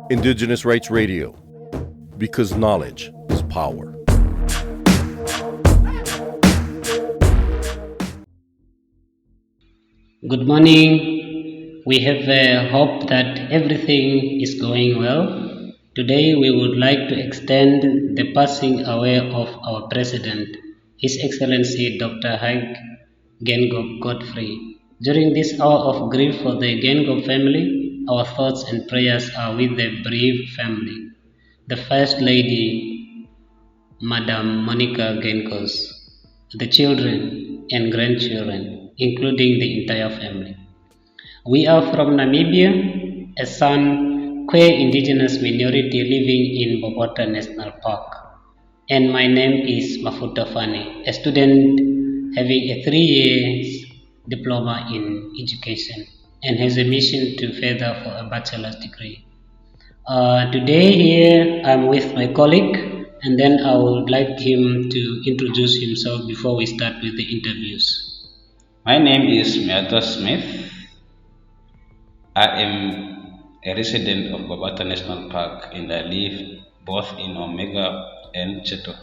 Indigenous Rights Radio, because knowledge is power. Good morning. We have hope that everything is going well. Today we would like to extend the passing away of our President, His Excellency Dr. Hage Geingob Godfrey. During this hour of grief for the Geingob family, our thoughts and prayers are with the bereaved family, the First Lady, Madam Monica Geingob, the children and grandchildren, including the entire family. We are from Namibia, a Xun Khwe indigenous minority living in Bwabwata National Park. And my name is Mafuta Fanny, a student having a 3 years diploma in education and has a mission to further for a bachelor's degree. Today here I'm with my colleague, and then I would like him to introduce himself before we start with the interviews. My name is Muyatwa Smith. I am a resident of Bwabwata National Park and I live both in Omega and Cheto.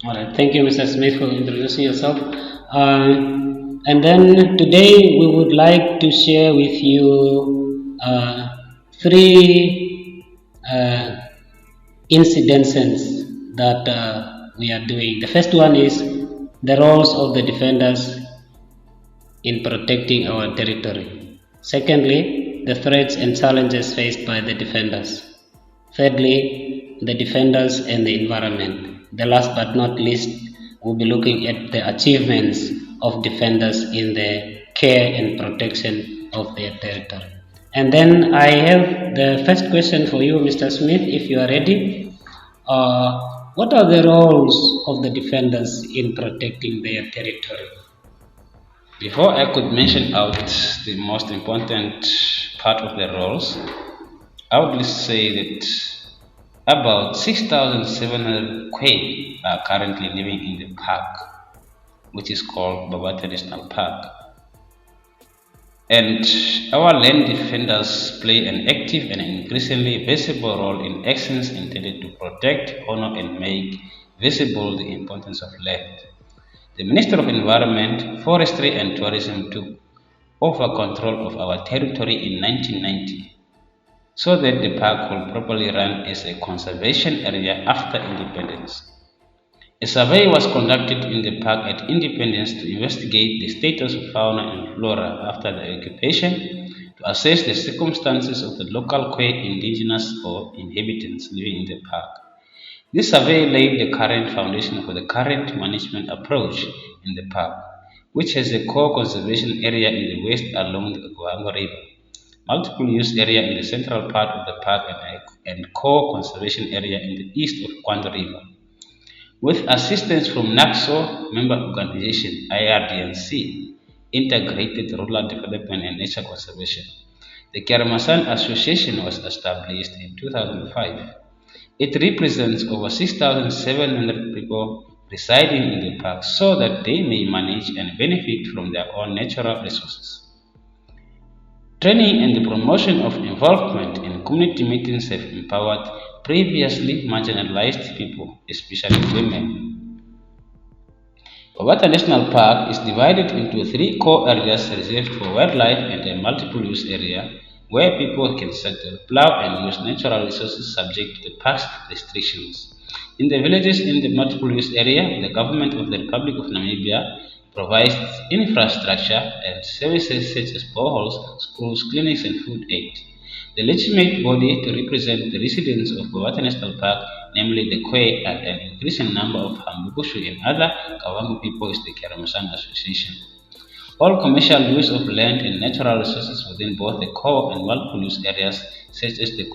Alright, thank you Mr. Smith for introducing yourself. And then today we would like to share with you three incidences that we are doing. The first one is the roles of the defenders in protecting our territory. Secondly, the threats and challenges faced by the defenders. Thirdly, the defenders and the environment. The last but not least, we'll be looking at the achievements of defenders in the care and protection of their territory. And then I have the first question for you, Mr. Smith, if you are ready. What are the roles of the defenders in protecting their territory? Before I could mention out the most important part of the roles, I would say that about 6,700 Khwe are currently living in the park, which is called Bwabwata National Park. And our land defenders play an active and increasingly visible role in actions intended to protect, honor, and make visible the importance of land. The Minister of Environment, Forestry and Tourism took over control of our territory in 1990 so that the park will properly run as a conservation area after independence. A survey was conducted in the park at independence to investigate the status of fauna and flora after the occupation, to assess the circumstances of the local Khwe indigenous or inhabitants living in the park. This survey laid the current foundation for the current management approach in the park, which has a core conservation area in the west along the Okavango River, multiple use area in the central part of the park, and core conservation area in the east of Kwango River. With assistance from NACSO member organization IRDNC, Integrated Rural Development and Nature Conservation, the Keramasan Association was established in 2005. It represents over 6,700 people residing in the park so that they may manage and benefit from their own natural resources. Training and the promotion of involvement in community meetings have empowered previously marginalized people, especially women. Bwabwata National Park is divided into 3 core areas reserved for wildlife and a multiple-use area where people can settle, plow and use natural resources subject to the park's restrictions. In the villages in the multiple-use area, the government of the Republic of Namibia provides infrastructure and services such as boreholes, schools, clinics and food aid. The legitimate body to represent the residents of Bwabwata National Park, namely the Khwe and an increasing number of Hambubushu and other Kavango people, is the Keramasan Association. All commercial use of land and natural resources within both the core and multiple-use areas, such as the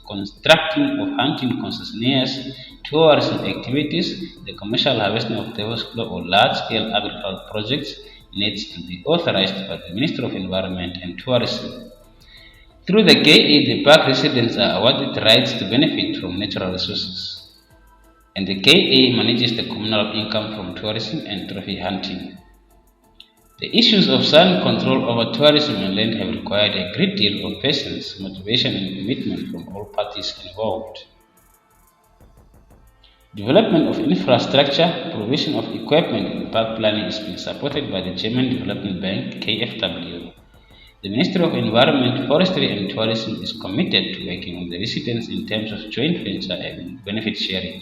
constructing of hunting concessionaires, tourism activities, the commercial harvesting of devil's claw or large-scale agricultural projects, needs to be authorized by the Minister of Environment and Tourism. Through the KA, the park residents are awarded rights to benefit from natural resources, and the KA manages the communal income from tourism and trophy hunting. The issues of sound control over tourism and land have required a great deal of patience, motivation, and commitment from all parties involved. Development of infrastructure, provision of equipment, and park planning is being supported by the German Development Bank (KfW). The Ministry of Environment, Forestry and Tourism is committed to working with the residents in terms of joint venture and benefit sharing.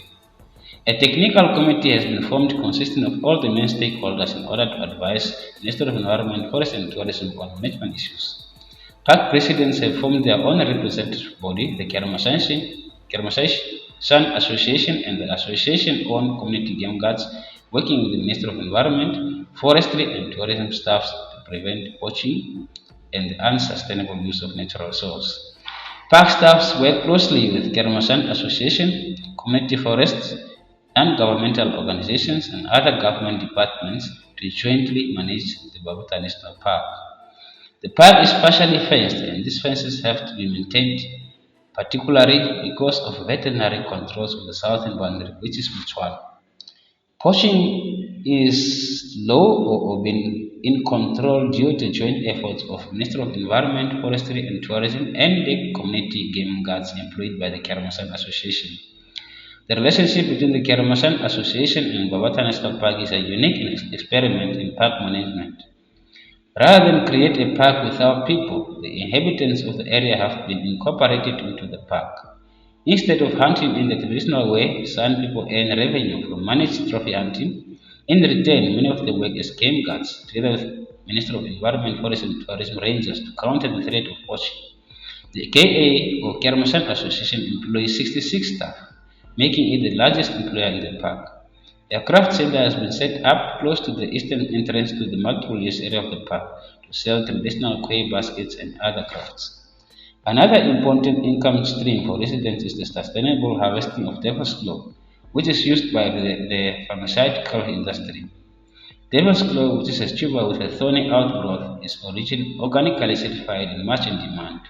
A technical committee has been formed consisting of all the main stakeholders in order to advise the Ministry of Environment, Forest and Tourism on management issues. Park presidents have formed their own representative body, the Sun Association and the Association on Community Game Guards, working with the Ministry of Environment, Forestry and Tourism staffs to prevent poaching and the unsustainable use of natural resources. Park staffs work closely with Kermasan Association, community forests, non-governmental organizations, and other government departments to jointly manage the Bwabwata National Park. The park is partially fenced, and these fences have to be maintained, particularly because of veterinary controls of the southern boundary, which is Muyatwa. Poaching is low or been in control due to joint efforts of Ministry of Environment, Forestry and Tourism and the community game guards employed by the Kermasan Association. The relationship between the Kermasan Association and Bwabwata National Park is a unique experiment in park management. Rather than create a park without people, the inhabitants of the area have been incorporated into the park. Instead of hunting in the traditional way, some people earn revenue from managed trophy hunting. In return, many of them work as game guards, together with Minister of Environment, Forest and Tourism Rangers to counter the threat of poaching. The KA or Kermasan Association employs 66 staff, making it the largest employer in the park. A craft center has been set up close to the eastern entrance to the multiple-use area of the park to sell traditional Khwe baskets and other crafts. Another important income stream for residents is the sustainable harvesting of devil's claw, which is used by the pharmaceutical industry. Devil's claw, which is a tuber with a thorny outgrowth, is organically certified and much in demand.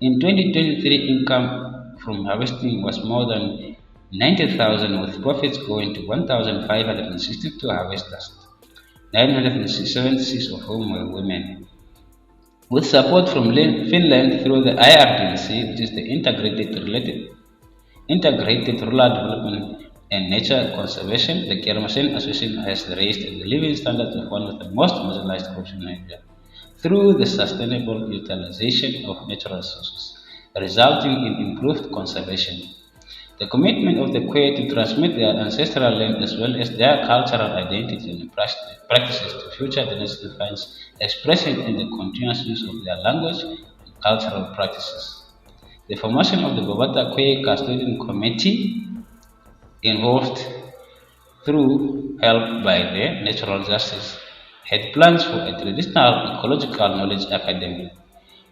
In 2023, income from harvesting was more than 90,000, with profits going to 1,562 harvesters, 976 of whom were women. With support from Finland through the IRDC, which is the Integrated Rural Development and Nature Conservation, the Kermasan Association has raised the living standards of one of the most marginalized groups in Namibia through the sustainable utilization of natural resources, resulting in improved conservation. The commitment of the Khwe to transmit their ancestral land as well as their cultural identity and practices to future generations finds expression in the continuous use of their language and cultural practices. The formation of the Bwabwata Khwe Custodian Committee, involved through help by the Natural Justice, had plans for a traditional ecological knowledge academy.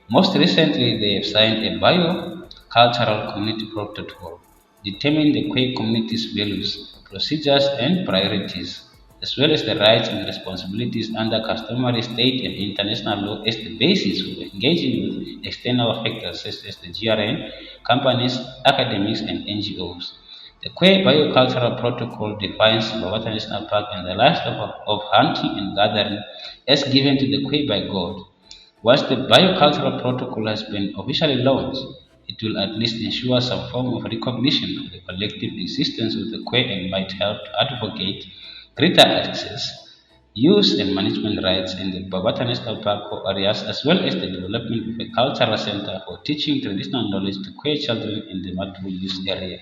Most recently, they have signed a bio-cultural community protocol determining the Khwe community's values, procedures, and priorities, as well as the rights and responsibilities under customary state and international law as the basis for engaging with external factors such as the GRN, companies, academics, and NGOs. The Khwe Biocultural Protocol defines Bwabwata National Park and the lifestyle of hunting and gathering as given to the Khwe by God. Once the Biocultural Protocol has been officially launched, it will at least ensure some form of recognition of the collective existence of the Khwe and might help to advocate greater access, use and management rights in the Bwabwata National Park areas, as well as the development of a cultural center for teaching traditional knowledge to Khwe children in the multiple use area.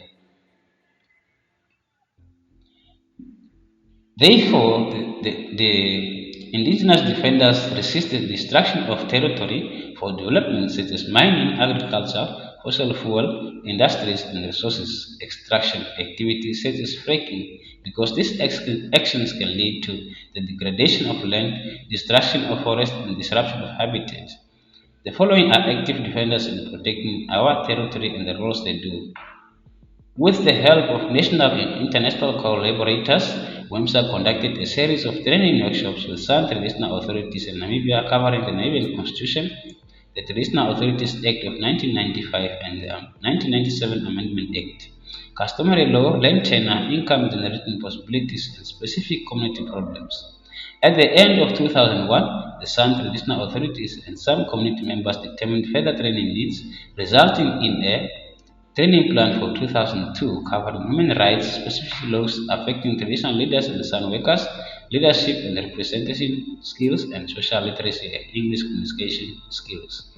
Therefore, the indigenous defenders resisted destruction of territory for development such as mining, agriculture, fossil fuel industries, and resources extraction activities such as fracking, because these actions can lead to the degradation of land, destruction of forests, and disruption of habitat. The following are active defenders in protecting our territory and the roles they do. With the help of national and international collaborators, WEMSA conducted a series of training workshops with some traditional authorities in Namibia covering the Namibian Constitution, the Traditional Authorities Act of 1995 and the 1997 Amendment Act, customary law, land tenure, income generation possibilities, and specific community problems. At the end of 2001, the San traditional authorities and some community members determined further training needs, resulting in a training plan for 2002 covering human rights, specific laws affecting traditional leaders and San workers, leadership and representation skills, and social literacy and English communication skills.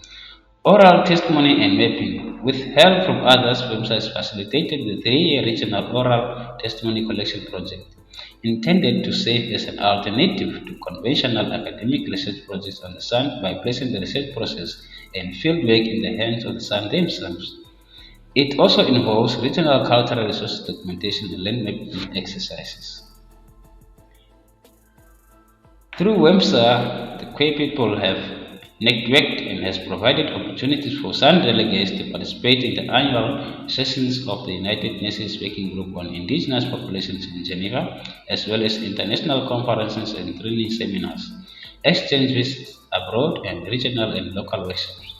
Oral testimony and mapping. With help from others, websites facilitated the 3-year regional oral testimony collection project, intended to serve as an alternative to conventional academic research projects on the Sun by placing the research process and fieldwork in the hands of the Sun themselves. It also involves regional cultural resource documentation and land mapping exercises. Through WEMSA, the Khwe people have networked and has provided opportunities for San delegates to participate in the annual sessions of the United Nations Working Group on Indigenous Populations in Geneva, as well as international conferences and training seminars, exchange visits abroad, and regional and local workshops.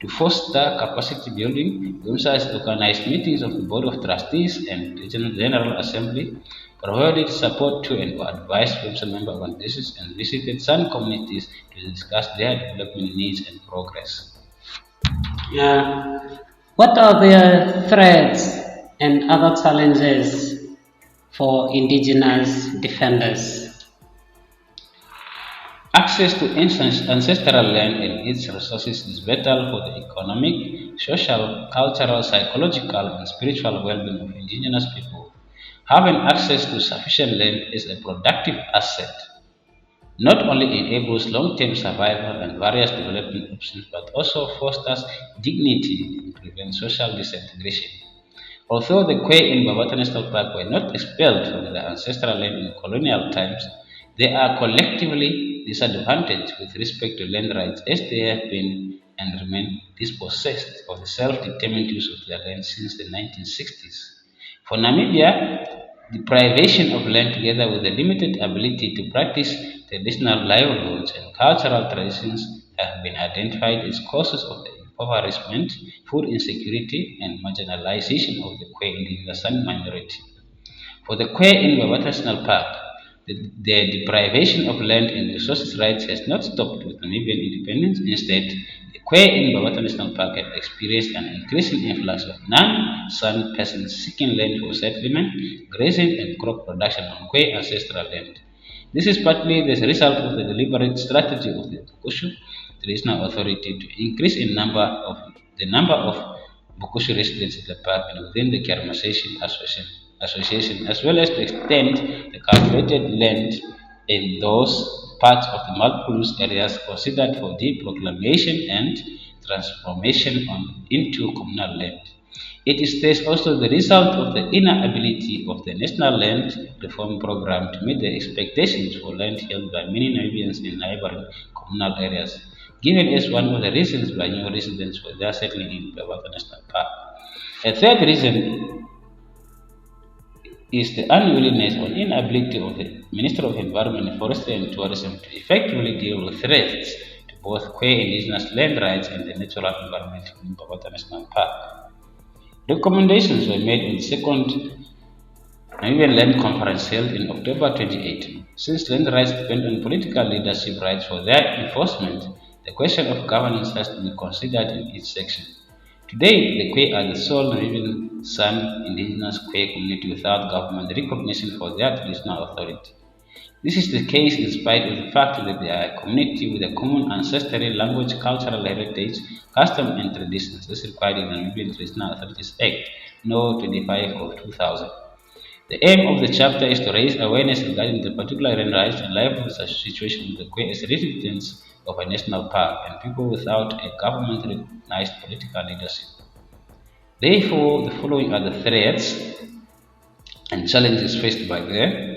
To foster capacity building, WEMSA has organized meetings of the Board of Trustees and Regional General Assembly, provided support to and advised WEMSA member organizations, and visited some communities to discuss their development needs and progress. What are the threats and other challenges for indigenous defenders? Access to ancestral land and its resources is vital for the economic, social, cultural, psychological, and spiritual well-being of indigenous people. Having access to sufficient land is a productive asset. Not only enables long-term survival and various development options, but also fosters dignity and prevents social disintegration. Although the Khwe in Bwabwata National Park were not expelled from their ancestral land in colonial times, they are collectively disadvantaged with respect to land rights as they have been and remain dispossessed of the self-determined use of their land since the 1960s. For Namibia, deprivation of land together with the limited ability to practice traditional livelihoods and cultural traditions have been identified as causes of the impoverishment, food insecurity, and marginalization of the Khwe indigenous minority. For the Khwe in Bwabwata National Park, the deprivation of land and resources rights has not stopped with Namibian independence. Instead, the Khwe in Bwabwata National Park have experienced an increasing influx of non-San peasants seeking land for settlement, grazing, and crop production on Khwe ancestral land. This is partly the result of the deliberate strategy of the Bukushu traditional authority to increase the number of Bukushu residents in the park and within the Kermasation Association, as well as to extend the cultivated land in those parts of the multiple use areas considered for deproclamation and transformation into communal land. It is thus also the result of the inability of the National Land Reform Program to meet the expectations for land held by many Namibians in neighboring communal areas, given as one of the reasons by new residents for their settling in Bwabwata National Park. A third reason is the unwillingness or inability of the Minister of Environment, Forestry and Tourism to effectively deal with threats to both Khwe indigenous land rights and the natural environment in Bwabwata National Park. Recommendations were made in the second Namibian Land Conference held in October 2018. Since land rights depend on political leadership rights for their enforcement, the question of governance has to be considered in each section. Today, the Khwe are the sole Namibian San indigenous Khwe community without government recognition for their traditional authority. This is the case in spite of the fact that they are a community with a common ancestry, language, cultural heritage, custom, and traditions as required in the Namibian Traditional Authorities Act No. 25 of 2000. The aim of the chapter is to raise awareness regarding the particular land rights and livelihood situation of the Khwe as residents of a national park and people without a government-recognized political leadership. Therefore, the following are the threats and challenges faced by the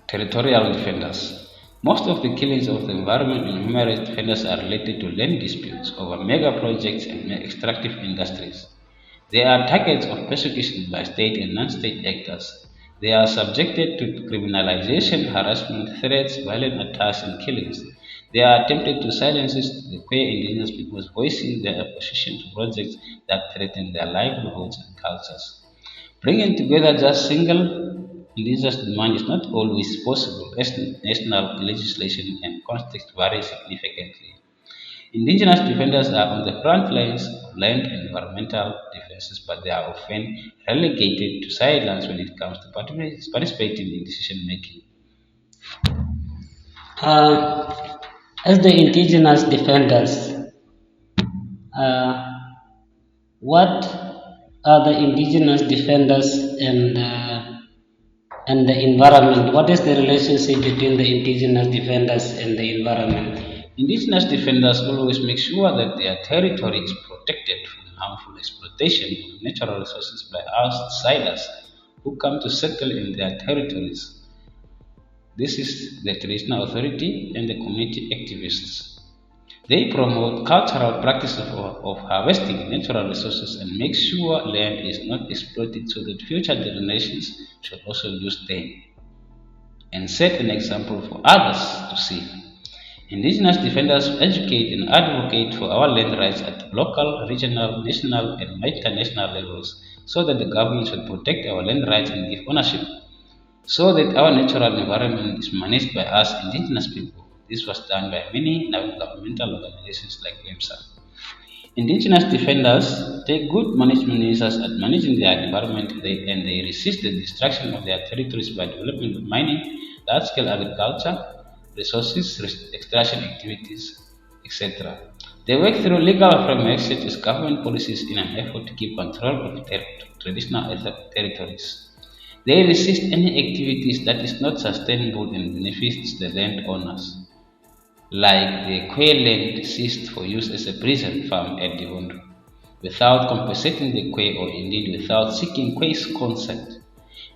territorial defenders. Most of the killings of the environment and human rights defenders are related to land disputes over mega projects and extractive industries. They are targets of persecution by state and non-state actors. They are subjected to criminalization, harassment, threats, violent attacks, and killings. They are attempted to silence the Khwe indigenous people's voices, their opposition to projects that threaten their livelihoods and cultures. Bringing together just single indigenous demand is not always possible as national legislation and context vary significantly. Indigenous defenders are on the front lines of land and environmental defenses, but they are often relegated to silence when it comes to participating in decision making. As the indigenous defenders, uh, what are the indigenous defenders and the environment? What is the relationship between the indigenous defenders and the environment? Indigenous defenders always make sure that their territory is protected from harmful exploitation of natural resources by outsiders who come to settle in their territories. This is the traditional authority and the community activists. They promote cultural practices of harvesting natural resources and make sure land is not exploited so that future generations should also use them and set an example for others to see. Indigenous defenders educate and advocate for our land rights at local, regional, national, and international levels so that the government should protect our land rights and give ownership so that our natural environment is managed by us indigenous people. This was done by many non-governmental organizations like WEMSA. Indigenous defenders take good management measures at managing their environment and they resist the destruction of their territories by development of mining, large-scale agriculture, resources extraction activities, etc. They work through legal frameworks such as government policies in an effort to keep control of traditional territories. They resist any activities that is not sustainable and benefits the landowners, like the Khwe land seized for use as a prison farm at Divondo, without compensating the Khwe or indeed without seeking Khwe's consent.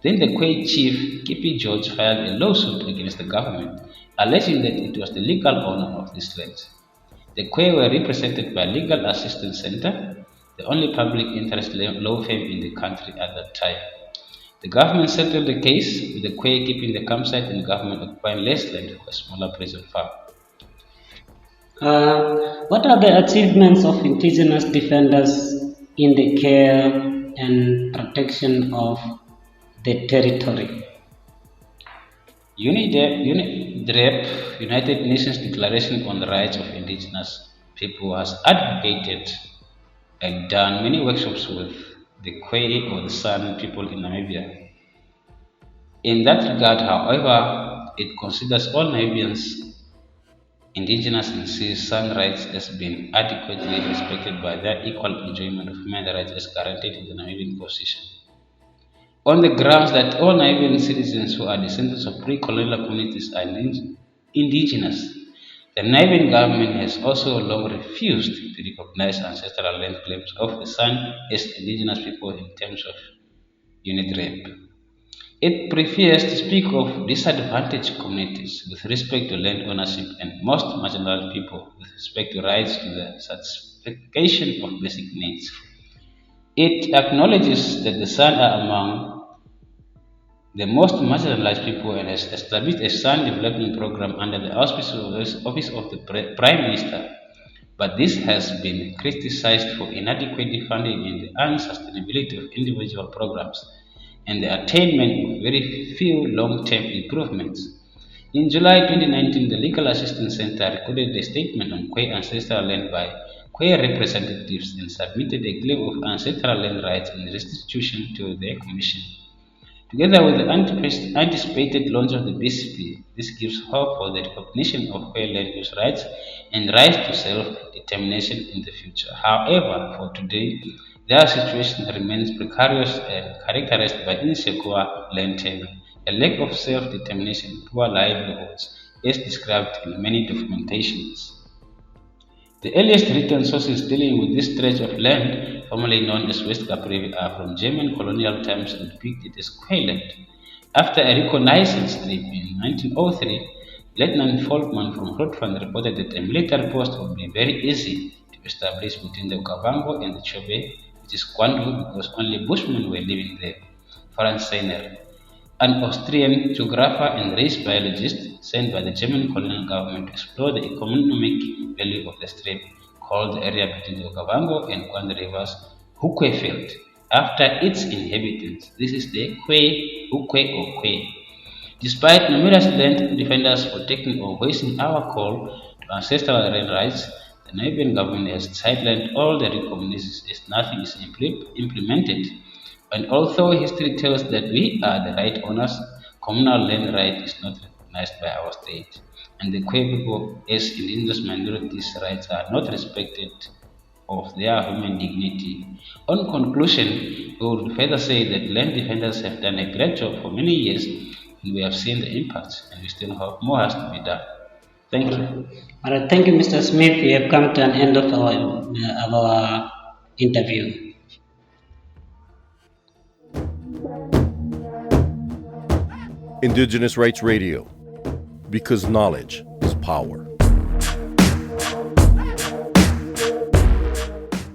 Then the Khwe chief, Kipi George, filed a lawsuit against the government, alleging that it was the legal owner of this land. The Khwe were represented by Legal Assistance Center, the only public interest law firm in the country at that time. The government settled the case, with the Khwe keeping the campsite and government occupying less land for a smaller prison farm. What are the achievements of indigenous defenders in the care and protection of the territory? UNIDREP, United Nations Declaration on the Rights of Indigenous People, has advocated and done many workshops with the Khwe or the San people in Namibia. In that regard, however, it considers all Namibians, indigenous and San rights as being adequately respected by their equal enjoyment of human rights as guaranteed in the Namibian Constitution. On the grounds that all Namibian citizens who are descendants of pre-colonial communities are indigenous, the Namibian government has also long refused to recognize ancestral land claims of the San as indigenous people in terms of UNIDREP. It prefers to speak of disadvantaged communities with respect to land ownership and most marginalized people with respect to rights to the satisfaction of basic needs. It acknowledges that the San are among the most marginalized people and has established a San development program under the auspices office of the Prime Minister, but this has been criticized for inadequate funding and the unsustainability of individual programs and the attainment of very few long-term improvements. In July 2019, the Legal Assistance Center recorded a statement on Khwe ancestral land by Khwe representatives and submitted a claim of ancestral land rights and restitution to their commission. Together with the anticipated launch of the BCP, this gives hope for the recognition of Khwe land use rights and rights to self-determination in the future. However, for today, their situation remains precarious and characterized by insecure land tenure, a lack of self-determination, poor livelihoods, as described in many documentations. The earliest written sources dealing with this stretch of land, formerly known as West Caprivi, are from German colonial times and depict it as Khwe land. After a reconnaissance trip in 1903, Lieutenant Folkman from Grootvan reported that a military post would be very easy to establish between the Okavango and the Chobe, which is Kwandu, because only Bushmen were living there. Franz Seiner, an Austrian geographer and race biologist sent by the German colonial government to explore the economic value of the strip, called the area between the Okavango and Kwandu rivers Hoekweveld, after its inhabitants. This is the Khwe, Ukwe or Khwe. Despite numerous land defenders protecting or voicing our call to ancestral land rights, the Namibian government has sidelined all the recognitions as nothing is implemented. And although history tells that we are the right owners, communal land right is not recognized by our state. And the Khwe people as indigenous minorities' rights are not respected of their human dignity. On conclusion, we would further say that land defenders have done a great job for many years and we have seen the impacts and we still hope more has to be done. Thank you. All right, thank you, Mr. Smith. We have come to an end of our interview. Indigenous Rights Radio, because knowledge is power.